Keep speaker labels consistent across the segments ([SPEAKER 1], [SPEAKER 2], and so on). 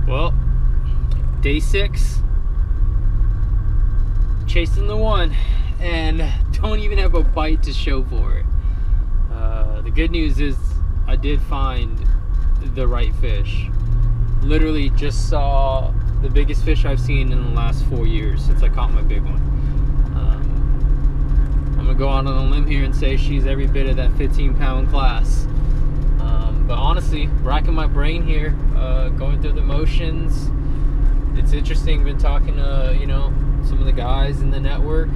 [SPEAKER 1] Well, day 6, chasing the one, and don't even have a bite to show for it. The good news is I did find the right fish. Literally just saw the biggest fish I've seen in the last 4 years since I caught my big one. I'm gonna go out on a limb here and say she's every bit of that 15-pound class. But honestly, racking my brain here, going through the motions. It's interesting. Been talking to some of the guys in the network.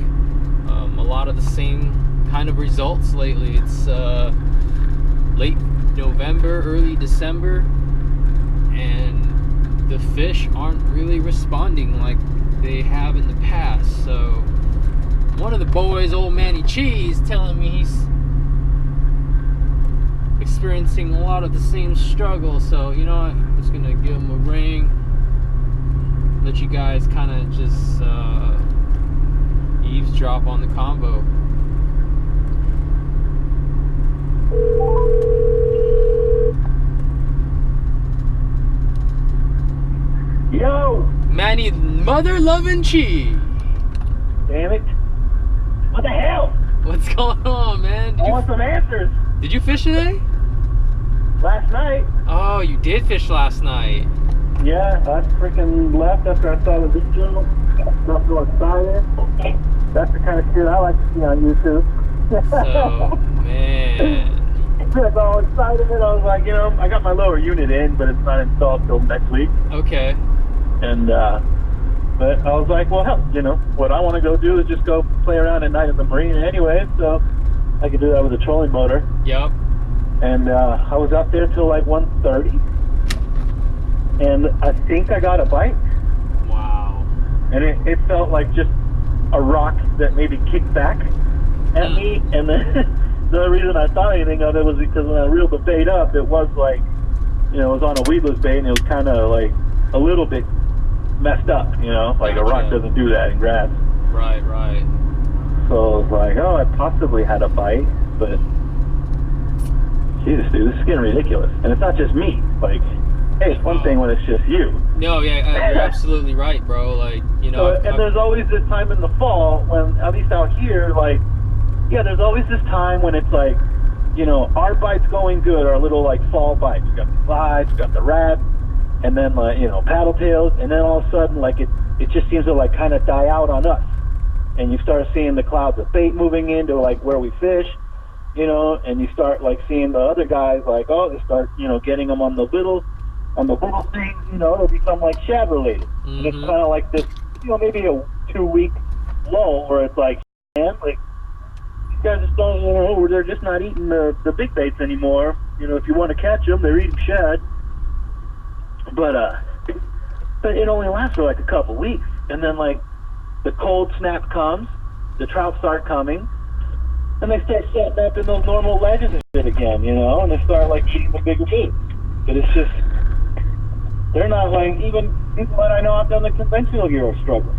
[SPEAKER 1] A lot of the same kind of results lately. It's late November, early December, and the fish aren't really responding like they have in the past. So one of the boys, old Manny Chee, is telling me he's experiencing a lot of the same struggle. So I'm just gonna give him a ring, let you guys kind of just eavesdrop on the combo.
[SPEAKER 2] Yo!
[SPEAKER 1] Manny mother-loving Chee.
[SPEAKER 2] Damn it. What the hell?
[SPEAKER 1] What's going on, man?
[SPEAKER 2] I want some answers.
[SPEAKER 1] Did you fish today?
[SPEAKER 2] Last night.
[SPEAKER 1] Oh, you did fish last night.
[SPEAKER 2] Yeah, I freaking left after I saw the video. Got so excited. That's the kind of shit I like to see on YouTube.
[SPEAKER 1] So, man.
[SPEAKER 2] I was all excited. I was like, I got my lower unit in, but it's not installed till next week.
[SPEAKER 1] Okay.
[SPEAKER 2] And, but I was like, well, hell, what I want to go do is just go play around at night at the marina anyway, so I could do that with a trolling motor.
[SPEAKER 1] Yep.
[SPEAKER 2] And I was out there till like 1:30, and I think I got a bite.
[SPEAKER 1] Wow.
[SPEAKER 2] And it felt like just a rock that maybe kicked back at me, and then the reason I thought anything of it was because when I reeled the bait up, it was like, it was on a weedless bait, and it was kind of like a little bit messed up, like a rock doesn't do that in grass.
[SPEAKER 1] Right.
[SPEAKER 2] So I was like, oh, I possibly had a bite, but Jesus, dude, this is getting ridiculous. And it's not just me. Like, hey, it's one thing when it's just you.
[SPEAKER 1] No, yeah, you're absolutely right, bro. Like,
[SPEAKER 2] So, there's always this time in the fall when, at least out here, like, there's always this time when it's like, our bite's going good, our little, like, fall bite. We got the slides, we got the rats, and then, like, paddle tails, and then all of a sudden, like, it just seems to, like, kind of die out on us. And you start seeing the clouds of bait moving into, like, where we fish. And you start like seeing the other guys like, oh, they start, getting them on the little things, they'll become like shad related. Mm-hmm. And it's kind of like this, maybe a 2-week lull where it's like, man, like these guys just don't, they're just not eating the big baits anymore. If you want to catch them, they're eating shad. But it only lasts for like a couple weeks, and then like the cold snap comes, the trout start coming. And they start setting up in those normal ledges and shit again, and they start like eating the bigger fish. But it's just, they're not like, even people that I know out there on the conventional here are struggling.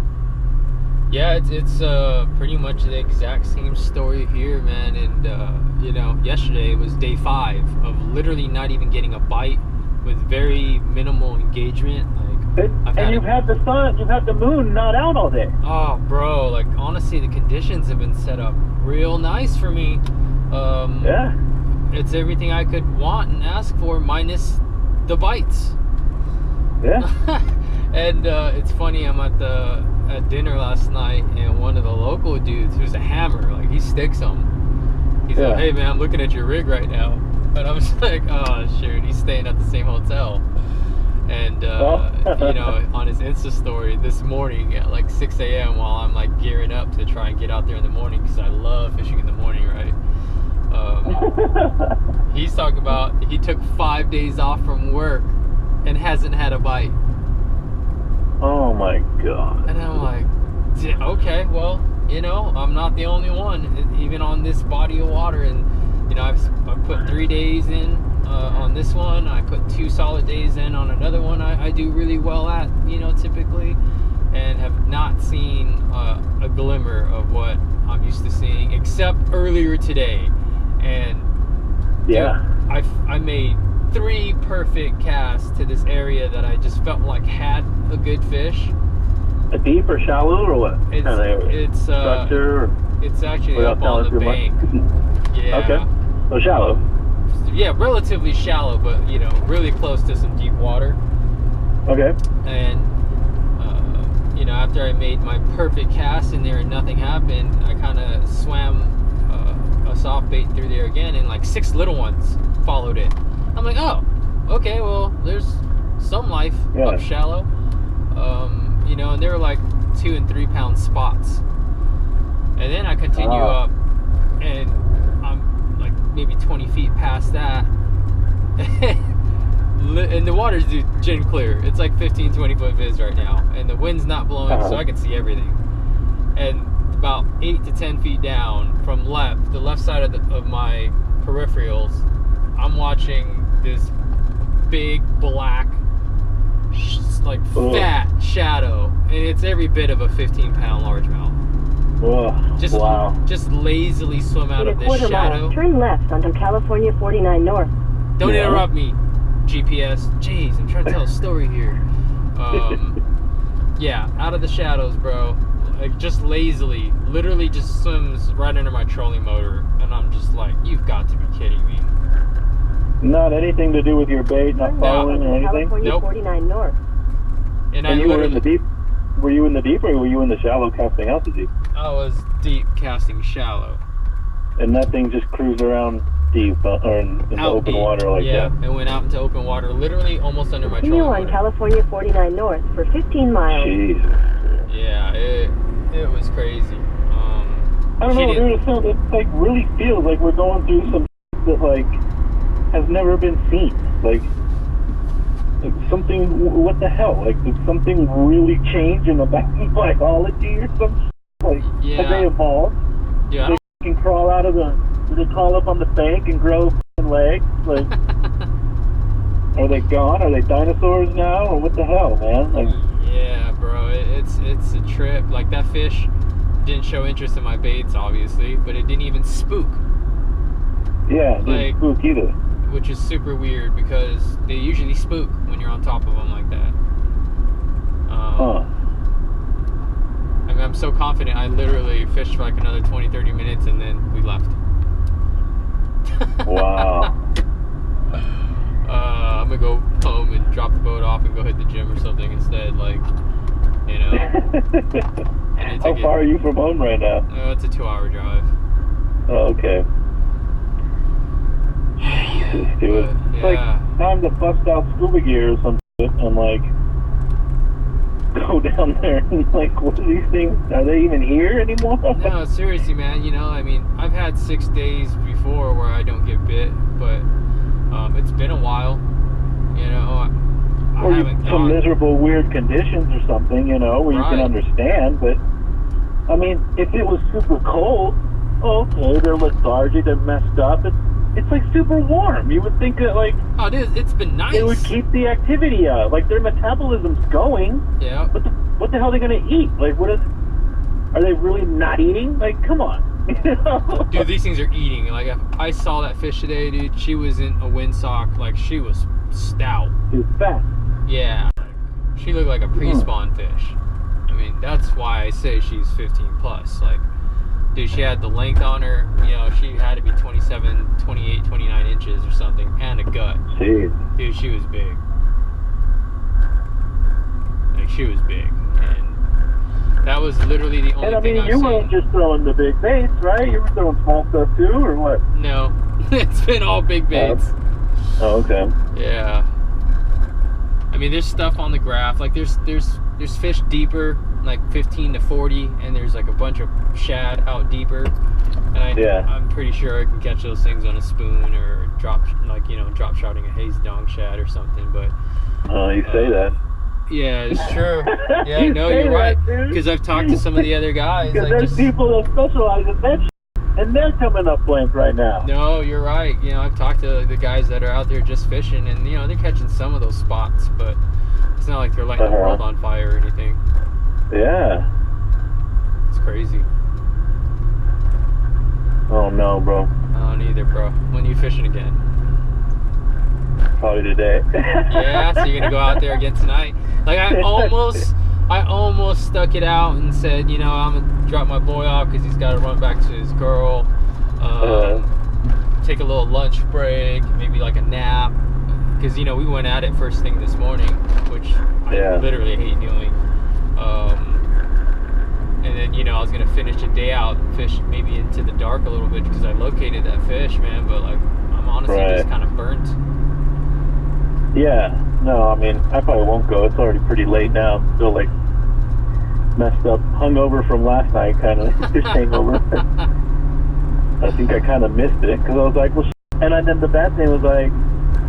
[SPEAKER 1] Yeah, it's pretty much the exact same story here, man. And yesterday was day 5 of literally not even getting a bite with very minimal engagement.
[SPEAKER 2] You've had the sun, you've had the moon not out all day.
[SPEAKER 1] Oh, bro, like honestly, the conditions have been set up real nice for me.
[SPEAKER 2] Yeah.
[SPEAKER 1] It's everything I could want and ask for, minus the bites.
[SPEAKER 2] Yeah.
[SPEAKER 1] And it's funny, I'm at dinner last night, and one of the local dudes who's a hammer, like he sticks them. He's like, hey man, I'm looking at your rig right now. And I'm just like, oh shoot, he's staying at the same hotel. And on his Insta story this morning at like 6 a.m. while I'm like gearing up to try and get out there in the morning, because I love fishing in the morning, right? He's talking about he took 5 days off from work and hasn't had a bite.
[SPEAKER 2] Oh my God.
[SPEAKER 1] And I'm like, okay, well, I'm not the only one, even on this body of water. And I've put 3 days in on this one. I put 2 solid days in on another one I do really well at, typically, and have not seen a glimmer of what I'm used to seeing, except earlier today. And
[SPEAKER 2] yeah,
[SPEAKER 1] dude, I made 3 perfect casts to this area that I just felt like had a good fish.
[SPEAKER 2] A deep or shallow or what?
[SPEAKER 1] It's
[SPEAKER 2] kind of area?
[SPEAKER 1] it's
[SPEAKER 2] Structure?
[SPEAKER 1] it's actually up on the bank. Yeah.
[SPEAKER 2] Okay. So shallow.
[SPEAKER 1] Yeah, relatively shallow, but you know, really close to some deep water.
[SPEAKER 2] Okay.
[SPEAKER 1] And you know, after I made my perfect cast in there and nothing happened, I kind of swam a soft bait through there again, and like 6 little ones followed it. I'm like, oh, okay, well, there's some life up shallow. You know, and they were like 2 and 3 pound spots. And then I continue up, and I'm like maybe 20 feet past that. And the water's gin clear. It's like 15, 20 foot viz right now. And the wind's not blowing, so I can see everything. And about 8 to 10 feet down from the left side of my peripherals, I'm watching this big black, like fat shadow. And it's every bit of a 15-pound largemouth.
[SPEAKER 2] Whoa.
[SPEAKER 1] Just lazily swim out of this shadow.
[SPEAKER 3] Mile, turn left onto California 49 North.
[SPEAKER 1] Don't interrupt me, GPS. Jeez, I'm trying to tell a story here. Yeah, out of the shadows, bro. Like, just lazily, literally just swims right under my trolling motor. And I'm just like, you've got to be kidding me.
[SPEAKER 2] Not anything to do with your bait, not following or anything?
[SPEAKER 3] California 49 North.
[SPEAKER 2] And you were in the deep? Were you in the deep or were you in the shallow casting out the deep?
[SPEAKER 1] I was deep casting shallow.
[SPEAKER 2] And that thing just cruised around deep or in the open
[SPEAKER 1] deep.
[SPEAKER 2] water like that?
[SPEAKER 1] Yeah, it went out into open water, literally almost under my trolling motor.
[SPEAKER 3] Continue on California 49 North for 15 miles.
[SPEAKER 2] Jeez.
[SPEAKER 1] Yeah, it was crazy.
[SPEAKER 2] I don't know, dude, it like really feels like we're going through some that like has never been seen. Like something, what the hell? Like, did something really change in the biology or something? Like, have they evolved?
[SPEAKER 1] Yeah.
[SPEAKER 2] They can crawl out of do they crawl up on the bank and grow legs? Like, are they gone? Are they dinosaurs now? Or what the hell, man? Like,
[SPEAKER 1] yeah, bro, it's a trip. Like, that fish didn't show interest in my baits, obviously, but it didn't even spook.
[SPEAKER 2] Yeah, it didn't spook either.
[SPEAKER 1] Which is super weird because they usually spook when you're on top of them like that. I mean, I'm so confident. I literally fished for like another 20-30 minutes and then we left.
[SPEAKER 2] Wow.
[SPEAKER 1] I'm gonna go home and drop the boat off and go hit the gym or something instead. Like, you know.
[SPEAKER 2] How far are you from home right now?
[SPEAKER 1] It's a 2-hour drive.
[SPEAKER 2] Oh, okay. Jesus, dude. It's like time to bust out scuba gear or some shit and like go down there and like, what are these things? Are they even here anymore?
[SPEAKER 1] No, seriously, man. You know, I mean, I've had 6 days before where I don't get bit, but it's been a while. You know, I haven't
[SPEAKER 2] some miserable, weird conditions or something. You know, where you can understand. But I mean, if it was super cold, okay, they're lethargic, they're messed up. It's like super warm. You would think that like,
[SPEAKER 1] oh, it is. It's been nice.
[SPEAKER 2] It would keep the activity up. Like their metabolism's going.
[SPEAKER 1] Yeah.
[SPEAKER 2] What the hell are they gonna eat? Like, are they really not eating? Like, come on. You know?
[SPEAKER 1] Dude, these things are eating. Like, if I saw that fish today, dude, she was in a windsock. Like, she was stout.
[SPEAKER 2] She was fat.
[SPEAKER 1] Yeah. She looked like a pre-spawn fish. I mean, that's why I say she's 15 plus. Like, dude, she had the length on her. You know, she had to be 27, 28, 29 inches or something, and a gut.
[SPEAKER 2] Jeez.
[SPEAKER 1] Dude, she was big. Like, she was big. And that was literally the only thing I've seen.
[SPEAKER 2] And I mean, you weren't just throwing the big baits, right? You were throwing small stuff too, or what?
[SPEAKER 1] No. It's been all big baits.
[SPEAKER 2] Oh, okay.
[SPEAKER 1] Yeah. I mean, there's stuff on the graph. Like, there's fish deeper, like 15 to 40, and there's like a bunch of shad out deeper. And I'm pretty sure I can catch those things on a spoon or drop shotting a haze dong shad or something. But
[SPEAKER 2] you say that.
[SPEAKER 1] Yeah, it's true. Yeah, no, you're right. Because I've talked to some of the other guys.
[SPEAKER 2] Because
[SPEAKER 1] like,
[SPEAKER 2] there's people that specialize in that shit, and they're coming up blank right now.
[SPEAKER 1] No, you're right. You know, I've talked to the guys that are out there just fishing, and you know, they're catching some of those spots, but it's not like they're lighting the world on fire or anything.
[SPEAKER 2] Yeah.
[SPEAKER 1] It's crazy.
[SPEAKER 2] Oh no, bro.
[SPEAKER 1] I don't either, bro. When are you fishing again?
[SPEAKER 2] probably today.
[SPEAKER 1] Yeah, so you're gonna go out there again tonight. Like I almost stuck it out and said, you know, I'm gonna drop my boy off because he's got to run back to his girl. Take a little lunch break, maybe like a nap, because you know we went at it first thing this morning, which I literally hate doing. And then you know I was gonna finish the day out, fish maybe into the dark a little bit because I located that fish, man. But like I'm honestly just kind of burnt.
[SPEAKER 2] Yeah, no, I mean I probably won't go. It's already pretty late now. I'm still like messed up, hungover from last night, kind of fish hangover. I think I kind of missed it because I was like, well, and then the bad thing was like,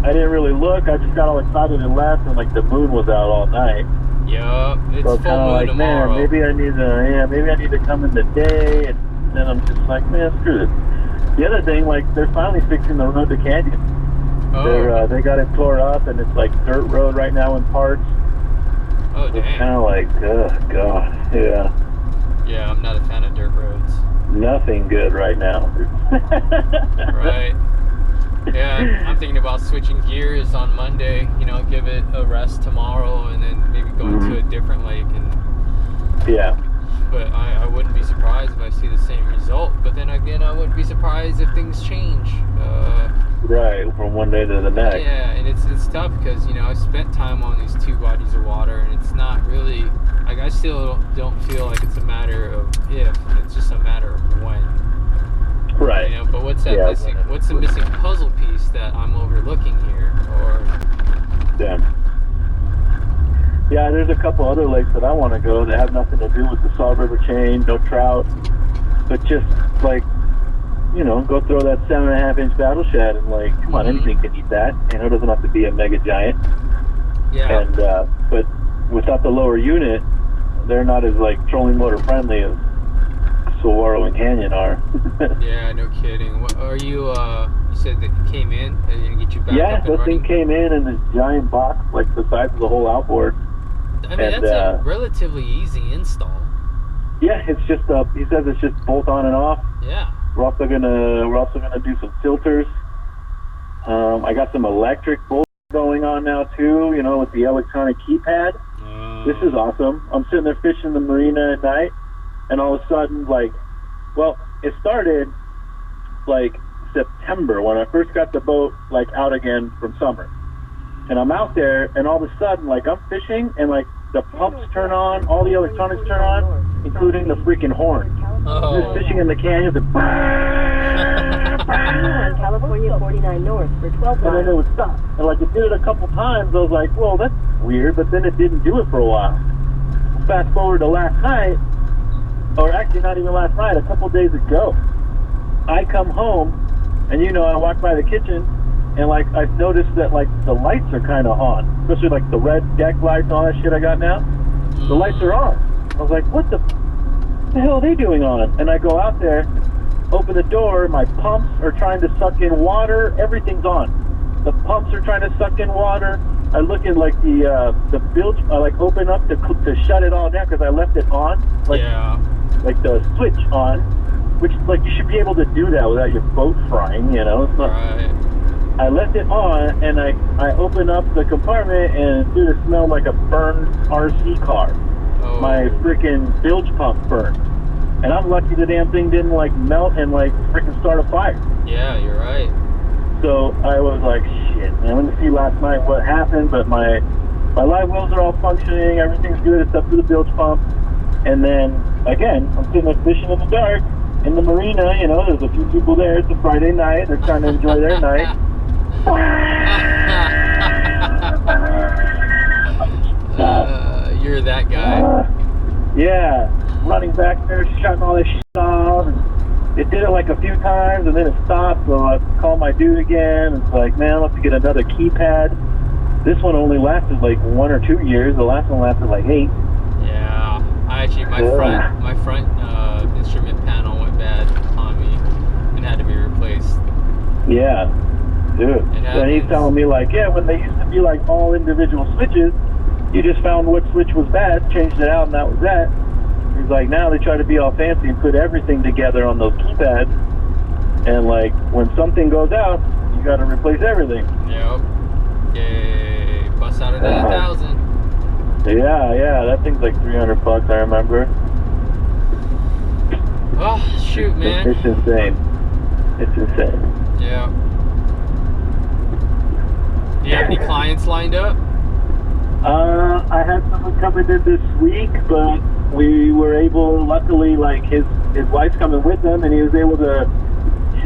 [SPEAKER 2] I didn't really look. I just got all excited and left, and like the moon was out all night.
[SPEAKER 1] Yup, it's
[SPEAKER 2] so
[SPEAKER 1] full moon
[SPEAKER 2] like,
[SPEAKER 1] tomorrow.
[SPEAKER 2] Man, maybe I need to come in the day, and then I'm just like, man, screw this. The other thing, like, they're finally fixing the road to Canyon. Oh. They got it tore up, and it's like dirt road right now in parts.
[SPEAKER 1] Oh, damn.
[SPEAKER 2] It's kind of like, oh god, yeah.
[SPEAKER 1] Yeah, I'm not a fan of dirt roads.
[SPEAKER 2] Nothing good right now.
[SPEAKER 1] Right. Yeah, I'm thinking about switching gears on Monday, you know, give it a rest tomorrow and then maybe going to a different lake. And
[SPEAKER 2] yeah.
[SPEAKER 1] But I wouldn't be surprised if I see the same result. But then again, I wouldn't be surprised if things change.
[SPEAKER 2] Right, from one day to the next.
[SPEAKER 1] Yeah, and it's tough because, you know, I spent time on these two bodies of water and it's not really, like I still don't feel like it's a matter of if, it's just a matter of when.
[SPEAKER 2] Right.
[SPEAKER 1] You know, but what's that missing? What's the missing puzzle piece that I'm overlooking here? Or
[SPEAKER 2] yeah, there's a couple other lakes that I want to go that have nothing to do with the Salt River chain, no trout, but just like, you know, go throw that 7.5-inch battle shad and like, come on, anything can eat that. You know, it doesn't have to be a mega giant.
[SPEAKER 1] Yeah.
[SPEAKER 2] And but without the lower unit, they're not as like trolling motor friendly as Saguaro and Canyon are.
[SPEAKER 1] Yeah, no kidding. What are you? You said that it came in. Are they gonna get you back?
[SPEAKER 2] Yeah,
[SPEAKER 1] up and
[SPEAKER 2] that
[SPEAKER 1] running?
[SPEAKER 2] thing came in this giant box, like the size of the whole outboard.
[SPEAKER 1] I mean, that's a relatively easy install.
[SPEAKER 2] Yeah, it's just he says it's just bolt on and off.
[SPEAKER 1] Yeah.
[SPEAKER 2] We're also gonna do some filters. I got some electric bolts going on now too. You know, with the electronic keypad. This is awesome. I'm sitting there fishing the marina at night, and all of a sudden, like, well, it started like September when I first got the boat like out again from summer, and I'm out there, and all of a sudden, like, I'm fishing, and like the pumps turn on, all the electronics turn on, including the freaking horn. Just fishing in the canyon, the
[SPEAKER 3] on California 49 North for 12 miles.
[SPEAKER 2] and then it would stop. And like it did it a couple times, I was like, well, that's weird, but then it didn't do it for a while. Fast forward to last night, or actually not even last night, a couple days ago, I come home, and you know, I walk by the kitchen, and like I noticed that like the lights are kind of on, especially like the red deck lights and all that shit I got now. The lights are on. I was like, what the hell are they doing on? And I go out there, open the door, my pumps are trying to suck in water, everything's on. The pumps are trying to suck in water. I look at like the bilge, I like open up to shut it all down because I left it on, like like the switch on, which like you should be able to do that without your boat frying, you know. It's not, I left it on, and I open up the compartment, and dude, it smelled like a burned RC car. My freaking bilge pump burned. And I'm lucky the damn thing didn't like melt and like freaking start a fire.
[SPEAKER 1] Yeah, you're right.
[SPEAKER 2] So I was like, shit, man. I went to see last night what happened, but my live wells are all functioning, everything's good except for the bilge pump. And then again, I'm sitting there fishing in the dark in the marina, you know, there's a few people there, it's a Friday night, they're trying to enjoy their night.
[SPEAKER 1] You're that guy.
[SPEAKER 2] Yeah, running back there, shutting all this shit off. And it did it like a few times, and then it stopped. So I called my dude again. It's like, man, I'll have to get another keypad. This one only lasted like 1 or 2 years. The last one lasted like 8.
[SPEAKER 1] Yeah, I actually my front instrument panel went bad on me and had to be replaced.
[SPEAKER 2] Yeah, dude. And he's telling me like, yeah, when they used to be like all individual switches, you just found what switch was bad, changed it out, and that was that. He's like, now they try to be all fancy and put everything together on those keypads. And like, when something goes out, you got to replace everything.
[SPEAKER 1] Yep. Yay! Bust out another 1,000.
[SPEAKER 2] Yeah, that thing's like $300, I remember.
[SPEAKER 1] Oh shoot, man!
[SPEAKER 2] It's insane. It's insane.
[SPEAKER 1] Yeah. Do you have any clients lined up?
[SPEAKER 2] I had someone coming in this week, but we were able, luckily, like his wife's coming with him, and he was able to.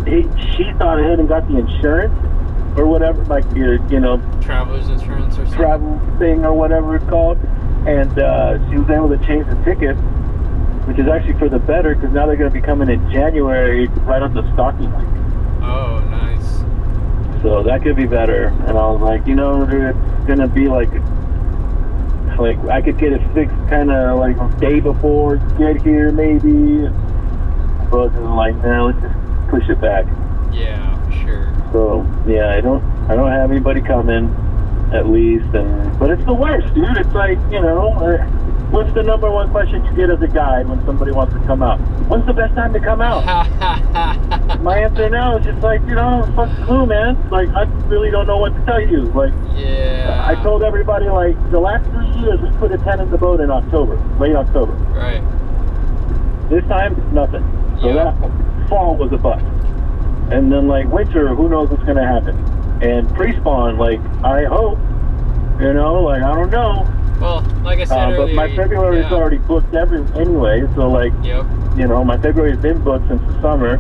[SPEAKER 2] She thought ahead and got the insurance or whatever, like your,
[SPEAKER 1] Traveler's insurance or something.
[SPEAKER 2] travel thing or whatever it's called, and she was able to change the ticket, which is actually for the better, because now they're going to be coming in January right up the stocking week.
[SPEAKER 1] Oh, nice.
[SPEAKER 2] So that could be better. And I was like, it's going to be like I could get it fixed kind of like a day before get here maybe. But I'm like, no, let's just push it back.
[SPEAKER 1] Yeah, sure.
[SPEAKER 2] So yeah, I don't have anybody coming, at least. But it's the worst, dude. It's like, what's the number one question you get as a guide when somebody wants to come out? When's the best time to come out? My answer now is just like, fuck clue, man. Like, I really don't know what to tell you. Like,
[SPEAKER 1] yeah.
[SPEAKER 2] I told everybody, like, the last 3 years we put a tent in the boat in October, late October.
[SPEAKER 1] Right.
[SPEAKER 2] This time, nothing. So
[SPEAKER 1] Yeah.
[SPEAKER 2] that fall was a bust. And then, like, winter, who knows what's going to happen. And pre-spawn, like, I hope, I don't know.
[SPEAKER 1] Well, like I said
[SPEAKER 2] but
[SPEAKER 1] earlier,
[SPEAKER 2] my February is already booked anyway, so like,
[SPEAKER 1] Yep.
[SPEAKER 2] my February's been booked since the summer,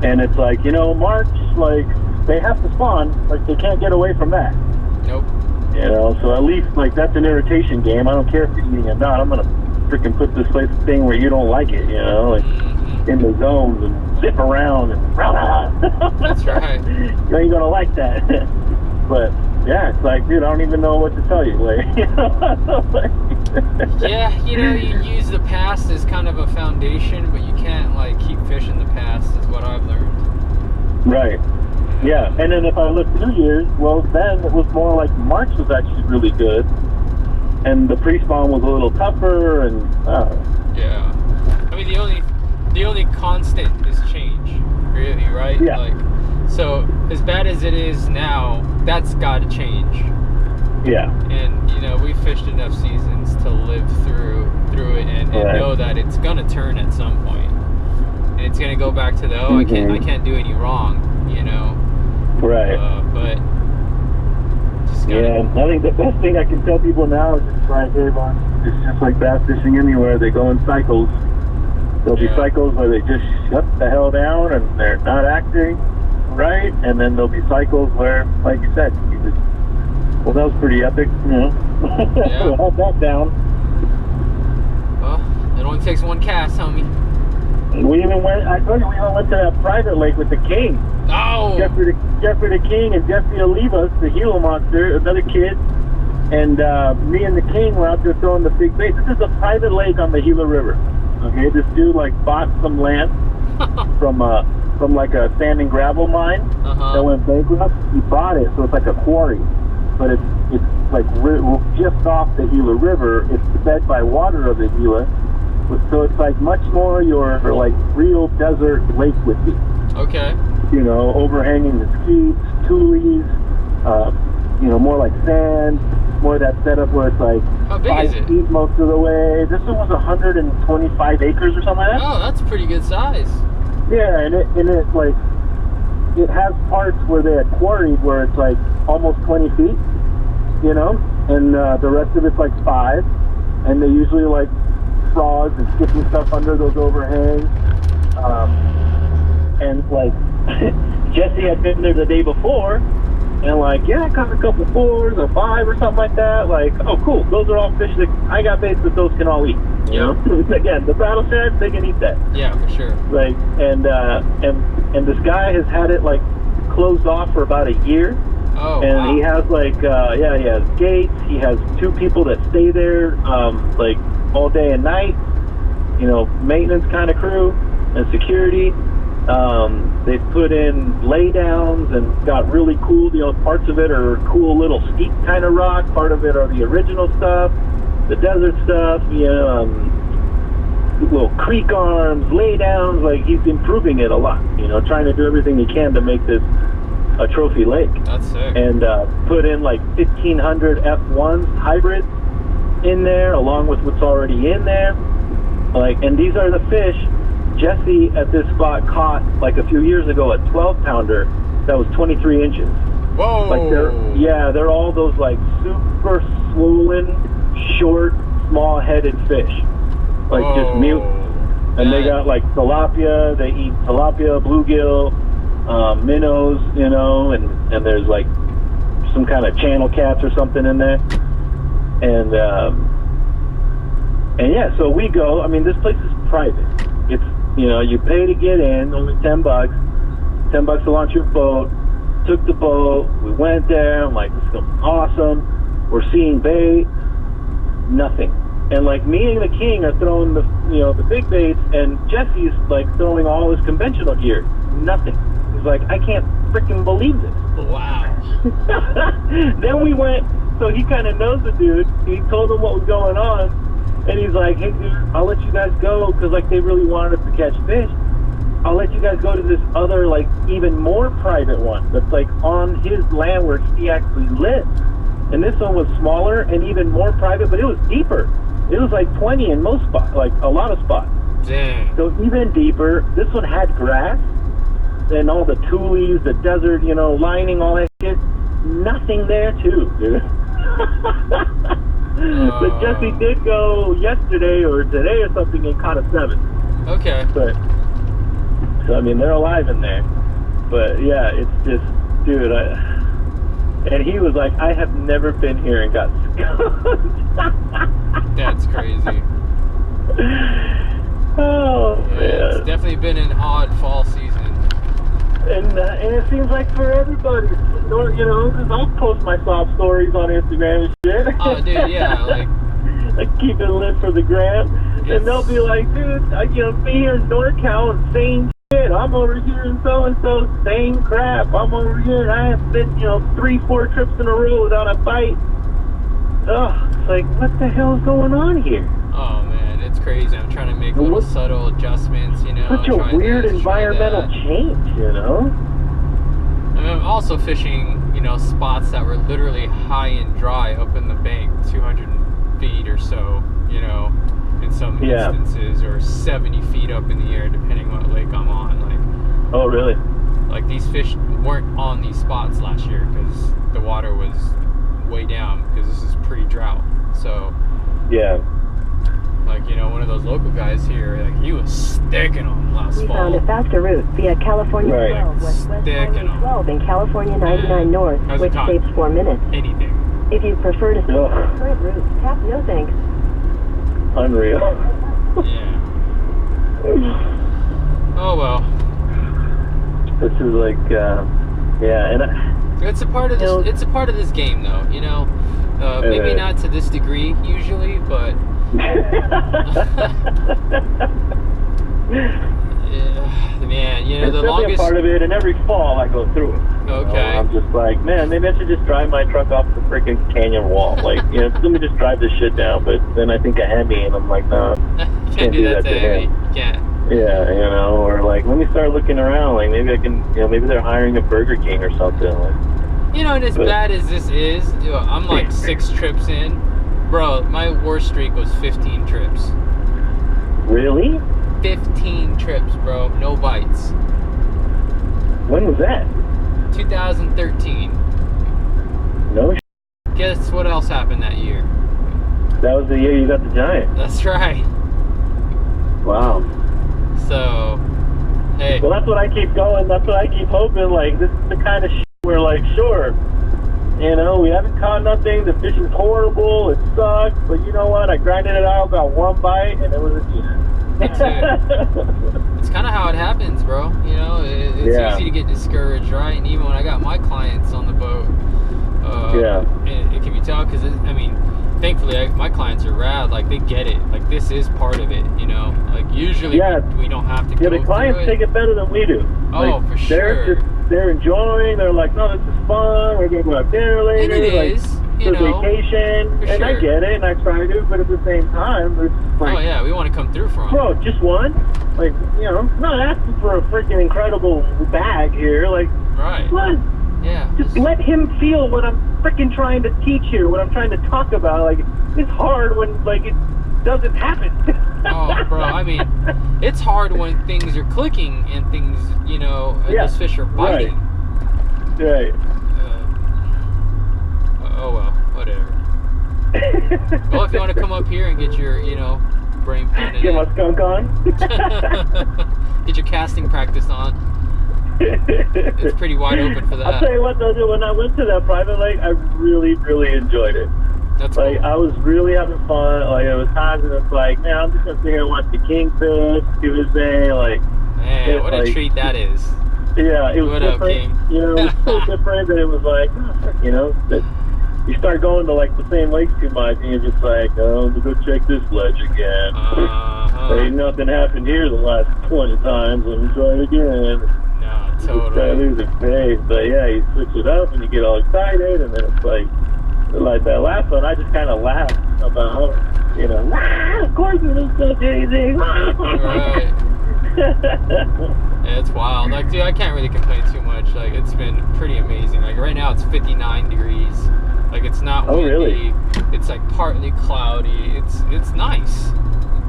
[SPEAKER 2] and it's like, March, like, they have to spawn, like, they can't get away from that.
[SPEAKER 1] Nope.
[SPEAKER 2] So at least, like, that's an irritation game. I don't care if you're eating or not. I'm gonna freaking put this place thing where you don't like it, like, in the zones and zip around and
[SPEAKER 1] That's right.
[SPEAKER 2] You ain't gonna like that. But yeah, it's like, dude, I don't even know what to tell you. Like,
[SPEAKER 1] Yeah, you use the past as kind of a foundation, but you can't like keep fishing the past, is what I've learned.
[SPEAKER 2] Right. Yeah, and then if I look 2 years, well, then it was more like March was actually really good, and the pre-spawn was a little tougher, and
[SPEAKER 1] yeah. I mean, the only constant is change, really, right?
[SPEAKER 2] Yeah.
[SPEAKER 1] Like, so as bad as it is now, that's got to change.
[SPEAKER 2] yeah,
[SPEAKER 1] And we fished enough seasons to live through it and
[SPEAKER 2] Right.
[SPEAKER 1] know that it's gonna turn at some point, and it's gonna go back to the I can't do any wrong,
[SPEAKER 2] right.
[SPEAKER 1] But just gotta,
[SPEAKER 2] Yeah, I think the best thing I can tell people now is just try everyone. It's just like bass fishing anywhere. They go in cycles. There'll be
[SPEAKER 1] Yeah.
[SPEAKER 2] cycles where they just shut the hell down and they're not acting right, and then there'll be cycles where, like you said, you just, well, that was pretty epic,
[SPEAKER 1] Yeah.
[SPEAKER 2] We'll have that down.
[SPEAKER 1] well, it only takes one cast, homie.
[SPEAKER 2] We even went. I told you we even went to that private lake with the king.
[SPEAKER 1] Oh,
[SPEAKER 2] Jeffrey the King and Jesse Olivas, the Gila monster, another kid, and me and the King were out there throwing the big bait. This is a private lake on the Gila River. Okay, this dude like bought some land from like a sand and gravel mine that went bankrupt. He bought it, so it's like a quarry, but it's like just off the Gila River. It's fed by water of the Gila, so it's like much more your like real desert lake would be.
[SPEAKER 1] okay.
[SPEAKER 2] Overhanging mesquites, tules, more like sand, more of that setup where it's like
[SPEAKER 1] How big
[SPEAKER 2] 5
[SPEAKER 1] is it?
[SPEAKER 2] feet most of the way. This one was 125 acres or something like that.
[SPEAKER 1] Oh, that's a pretty good size.
[SPEAKER 2] Yeah, and it like, it has parts where they had quarried where it's like almost 20 feet, and the rest of it's like 5, and they usually like frogs and skipping stuff under those overhangs. And like Jesse had been there the day before, and like, yeah, I caught a couple 4s or 5 or something like that. Like, oh cool, those are all fish that I got baits that those can all eat. Again, the battle shad, they can eat that.
[SPEAKER 1] Yeah, for sure.
[SPEAKER 2] Like, and this guy has had it like closed off for about a year.
[SPEAKER 1] Oh,
[SPEAKER 2] And
[SPEAKER 1] wow.
[SPEAKER 2] he has like, he has gates. He has 2 people that stay there, like all day and night. Maintenance kind of crew and security. They've put in laydowns and got really cool, parts of it are cool little steep kind of rock. Part of it are the original stuff, the desert stuff, little creek arms, laydowns. Like, he's improving it a lot, trying to do everything he can to make this a trophy lake.
[SPEAKER 1] That's sick.
[SPEAKER 2] And put in like 1,500 F1s hybrids in there, along with what's already in there. Like, and these are the fish Jesse at this spot caught like a few years ago, a 12-pounder that was 23 inches.
[SPEAKER 1] Whoa!
[SPEAKER 2] Like they're all those like super swollen, short, small-headed fish, like just mute. And they got like tilapia. They eat tilapia, bluegill, minnows, you know, and there's like some kind of channel cats or something in there. And yeah, so we go. I mean, this place is private. It's, you know, you pay to get in, only $10. $10 to launch your boat. Took the boat. We went there. I'm like, this is gonna be awesome. We're seeing bait. Nothing. And like me and the king are throwing the, you know, the big baits, and Jesse's like throwing all his conventional gear. Nothing. He's like, I can't freaking believe this.
[SPEAKER 1] Wow.
[SPEAKER 2] Then we went. So he kind of knows the dude. He told him what was going on, and he's like, hey dude, I'll let you guys go, because like they really wanted us to catch fish. I'll let you guys go to this other, like, even more private one that's like on his land where he actually lives. And this one was smaller and even more private, but it was deeper. It was like 20 in most spots, like a lot of spots.
[SPEAKER 1] Dang.
[SPEAKER 2] So even deeper. This one had grass and all the tules, the desert, you know, lining, all that shit. Nothing there too, dude. But Jesse did go yesterday or today or something and caught a 7.
[SPEAKER 1] Okay.
[SPEAKER 2] But so I mean, they're alive in there. But yeah, it's just, dude. And he was like, I have never been here and got skunked.
[SPEAKER 1] That's crazy.
[SPEAKER 2] Oh
[SPEAKER 1] Yeah,
[SPEAKER 2] man.
[SPEAKER 1] it's definitely been an odd fall season.
[SPEAKER 2] And it seems like for everybody, you know, because I'll post my sob stories on Instagram and shit.
[SPEAKER 1] Oh, dude, yeah, like
[SPEAKER 2] I keep it lit for the gram, and they'll be like, dude, you know, me here in NorCal and saying shit. I'm over here in so-and-so saying crap. I'm over here and I have been, you know, 3-4 trips in a row without a bite. Ugh, it's like, what the hell is going on here?
[SPEAKER 1] Oh man, it's crazy. I'm trying to make little subtle adjustments, you know.
[SPEAKER 2] Such a weird environmental change, you know?
[SPEAKER 1] I mean, I'm also fishing, you know, spots that were literally high and dry up in the bank, 200 feet or so, you know, in some instances, or 70 feet up in the air, depending what lake I'm on. Like,
[SPEAKER 2] oh, really?
[SPEAKER 1] Like, these fish weren't on these spots last year because the water was way down, because this is pre-drought. So,
[SPEAKER 2] yeah.
[SPEAKER 1] Like, you know, one of those local guys here, like, he was sticking them last
[SPEAKER 3] We
[SPEAKER 1] fall.
[SPEAKER 3] found a faster route via California 12, West Highway 12, and California 99 North, which saves 4 minutes.
[SPEAKER 1] Anything.
[SPEAKER 3] If you prefer to stay on the current route, tap no thanks.
[SPEAKER 2] Unreal.
[SPEAKER 1] Yeah. Oh well.
[SPEAKER 2] This is like, yeah, and
[SPEAKER 1] it's a part of this. It's a part of this game, though. You know, maybe not to this degree usually, but. Man, you know,
[SPEAKER 2] it's
[SPEAKER 1] the longest
[SPEAKER 2] part of it, and every fall I go through it.
[SPEAKER 1] Okay.
[SPEAKER 2] I'm just like, man, maybe I should just drive my truck off the freaking canyon wall. Like, you know, let me just drive this shit down. But then I think of Hemi, and I'm like, no,
[SPEAKER 1] can't do that to him. You can't.
[SPEAKER 2] Yeah, you know, or like, let me start looking around. Like, maybe I can, you know, maybe they're hiring a Burger King or something. Like,
[SPEAKER 1] you know, and as bad as this is, you know, I'm like 6 trips in. Bro, my worst streak was 15 trips.
[SPEAKER 2] Really?
[SPEAKER 1] 15 trips, bro. No bites.
[SPEAKER 2] When was that?
[SPEAKER 1] 2013.
[SPEAKER 2] No.
[SPEAKER 1] Guess what else happened that year?
[SPEAKER 2] That was the year you got the giant.
[SPEAKER 1] That's right.
[SPEAKER 2] Wow.
[SPEAKER 1] So, hey.
[SPEAKER 2] Well, that's what I keep going. That's what I keep hoping. Like, this is the kind of shit where, like, sure, you know, we haven't caught nothing. The fish is horrible. It sucks. But you know what? I grinded it out, got 1 bite, and it was a deer.
[SPEAKER 1] That's it. It's kind of how it happens, bro. You know, it's easy to get discouraged, right? And even when I got my clients on the boat, it can be tough because, I mean, thankfully, my clients are rad. Like, they get it. Like, this is part of it, you know? Like, usually we don't have to go
[SPEAKER 2] the clients take it better than we do.
[SPEAKER 1] Oh,
[SPEAKER 2] like,
[SPEAKER 1] for sure.
[SPEAKER 2] They're enjoying. They're like, no, this is fun. We're going to go out dinner later.
[SPEAKER 1] And it
[SPEAKER 2] like,
[SPEAKER 1] is, you know.
[SPEAKER 2] Vacation. And I get it, and I try to, but at the same time, it's like...
[SPEAKER 1] Oh, yeah, we want to come through for them.
[SPEAKER 2] Bro, just one? Like, you know, I'm not asking for a freaking incredible bag here. Like,
[SPEAKER 1] right.
[SPEAKER 2] What?
[SPEAKER 1] Yeah.
[SPEAKER 2] Just let him feel what I'm freaking trying to teach here, what I'm trying to talk about. Like, it's hard when, like, it doesn't happen.
[SPEAKER 1] Oh, bro, I mean, it's hard when things are clicking and things, you know, these fish are biting.
[SPEAKER 2] Right.
[SPEAKER 1] Oh, well, whatever. Well, if you want to come up here and get your, you know, brain pounded.
[SPEAKER 2] Get my skunk on.
[SPEAKER 1] Get your casting practice on. It's pretty wide open for that.
[SPEAKER 2] I'll tell you what, though, when I went to that private lake, I really, really enjoyed it.
[SPEAKER 1] That's
[SPEAKER 2] like,
[SPEAKER 1] cool.
[SPEAKER 2] I was really having fun. Like, there was times when it's like, man, I'm just going to sit here and watch the kingfish, do his thing. Like,
[SPEAKER 1] man, what a treat that is.
[SPEAKER 2] Yeah, it was
[SPEAKER 1] what
[SPEAKER 2] different.
[SPEAKER 1] Up, King?
[SPEAKER 2] You know, it was so different that it was like, you know, that you start going to, like, the same lakes too much, and you're just like, oh, I'm going to go check this ledge again. Ain't nothing happened here the last 20 times. Let me try it again.
[SPEAKER 1] No, totally.
[SPEAKER 2] Try to lose your face. But yeah, you switch it up and you get all excited, and then it's like that last one, I just kind of laughed about, you know, of course it was so easy.
[SPEAKER 1] Right. Yeah, it's wild. Like, dude, I can't really complain too much. Like, it's been pretty amazing. Like, right now it's 59 degrees. Like, it's not windy.
[SPEAKER 2] Really?
[SPEAKER 1] It's like partly cloudy. It's nice.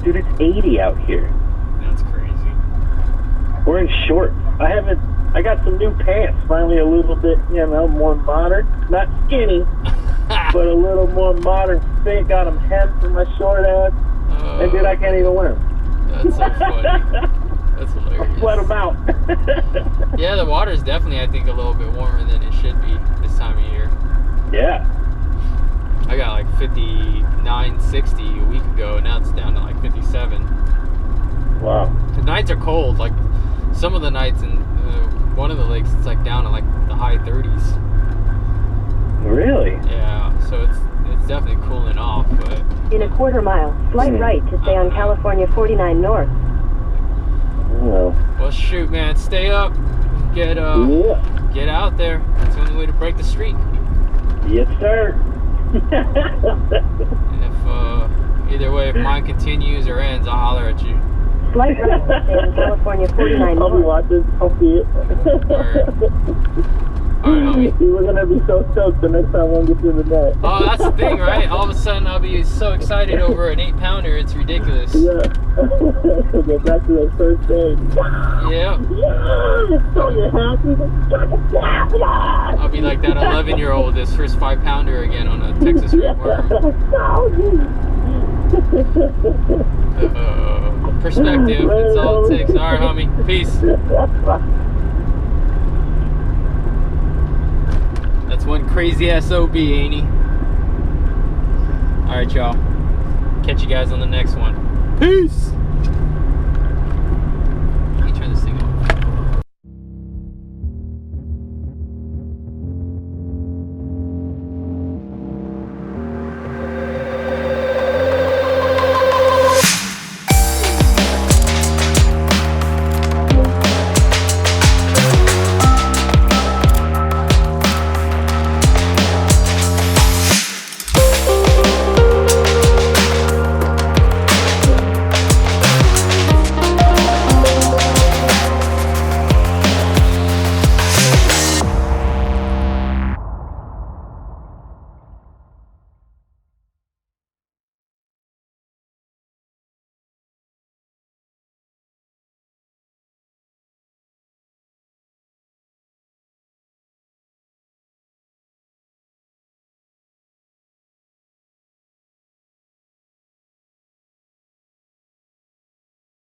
[SPEAKER 2] Dude, it's 80 out here.
[SPEAKER 1] That's crazy.
[SPEAKER 2] We're in shorts. I got some new pants. Finally a little bit, you know, more modern. Not skinny, but a little more modern fit. Got them hemmed for my short ass. And dude, I can't even wear them.
[SPEAKER 1] That's so funny. That's hilarious.
[SPEAKER 2] Sweat them out.
[SPEAKER 1] Yeah, the water's definitely, I think, a little bit warmer than it should be this time of year.
[SPEAKER 2] Yeah.
[SPEAKER 1] I got like 59, 60 a week ago, and now it's down to like 57.
[SPEAKER 2] Wow.
[SPEAKER 1] The nights are cold. Like, some of the nights in one of the lakes, it's like down to like the high 30s.
[SPEAKER 2] Really?
[SPEAKER 1] Yeah, so it's definitely cooling off, but...
[SPEAKER 3] In a quarter mile, slight right to stay on California 49 North.
[SPEAKER 1] Well, shoot, man, stay up. Get out there. That's the only way to break the streak.
[SPEAKER 2] Yes, sir.
[SPEAKER 1] If either way, if mine continues or ends, I'll holler at you.
[SPEAKER 3] Slight right to stay on California 49 North.
[SPEAKER 2] I'll be watching. I'll see it.
[SPEAKER 1] All right, homie.
[SPEAKER 2] We're gonna be so stoked the next time one gets in the net.
[SPEAKER 1] Oh, that's the thing, right? All of a sudden, I'll be so excited over an 8-pounder. It's ridiculous.
[SPEAKER 2] Yeah. We'll go back to that first day.
[SPEAKER 1] Yeah.
[SPEAKER 2] So you're happy?
[SPEAKER 1] I'll be like that 11-year-old, this first 5-pounder again on a Texas ringworm. Perspective, that's all it takes. All right, homie. Peace. That's one crazy SOB, ain't he? All right, y'all. Catch you guys on the next one. Peace.